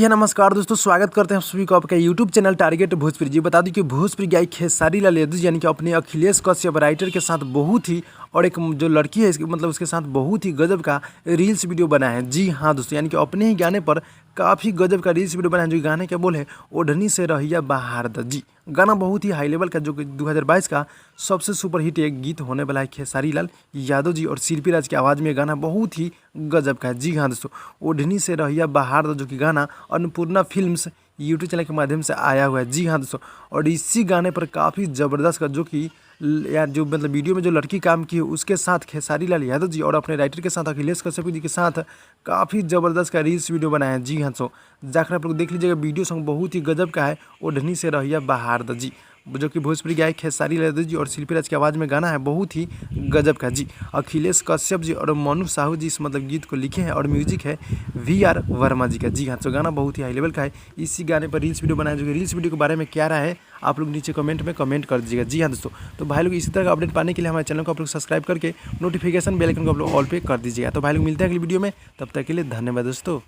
हाँ, नमस्कार दोस्तों, स्वागत करते हैं आप सभी को आपका यूट्यूब चैनल टारगेट भोजपुरी। जी बता दूं कि भोजपुरी गायक खेसारी लाल यादव जी यानी कि अपने अखिलेश कश्यप राइटर के साथ बहुत ही और एक जो लड़की है मतलब उसके साथ बहुत ही गजब का रील्स वीडियो बना है। जी हाँ दोस्तों, यानी कि अपने ही गाने पर काफ़ी गजब का रील्स वीडियो बना है। जो गाने के बोल है ओढ़नी से रहिया बाहर द। जी गाना बहुत ही हाई लेवल का, जो कि 2022 का सबसे सुपर हिट एक गीत होने वाला है खेसारी लाल यादव जी और शिल्पी राज की आवाज़ में। गाना बहुत ही गजब का है। जी हाँ दोस्तों, ओढ़नी से रहिया बाहर द जो कि गाना अन्नपूर्णा फिल्म्स यूट्यूब चैनल के माध्यम से आया हुआ है। जी हाँ दोस्तों, और इसी गाने पर काफ़ी ज़बरदस्त का जो कि यार जो मतलब वीडियो में जो लड़की काम की है उसके साथ खेसारी लाल यादव जी और अपने राइटर के साथ अखिलेश कश्यप जी के साथ काफ़ी ज़बरदस्त का रील्स वीडियो बनाया है। जी हाँ, सो जाकर आप लोग देख लीजिएगा, वीडियो सॉन्ग बहुत ही गजब का है। ओढ़नी से रहिया बाहर द जी, जो कि भोजपुरी गायक खेसारी लाल यादव जी और शिल्पी राज की आवाज़ में गाना है, बहुत ही गजब का। जी अखिलेश कश्यप जी और मनु साहू जी इस मतलब गीत को लिखे हैं और म्यूजिक है VR वर्मा जी का। जी हाँ, तो गाना बहुत ही हाई लेवल का है। इसी गाने पर रील्स वीडियो बनाया, जो कि रील्स वीडियो के बारे में क्या रहा है आप लोग नीचे कमेंट में कमेंट कर दीजिएगा। जी हाँ दोस्तों, तो भाई लोग इसी तरह का अपडेट पाने के लिए हमारे चैनल को आप लोग सब्सक्राइब करके नोटिफिकेशन बेल आइकन को आप लोग ऑल पे कर दीजिएगा। तो भाई लोग मिलते हैं अगली वीडियो में, तब तक के लिए धन्यवाद दोस्तों।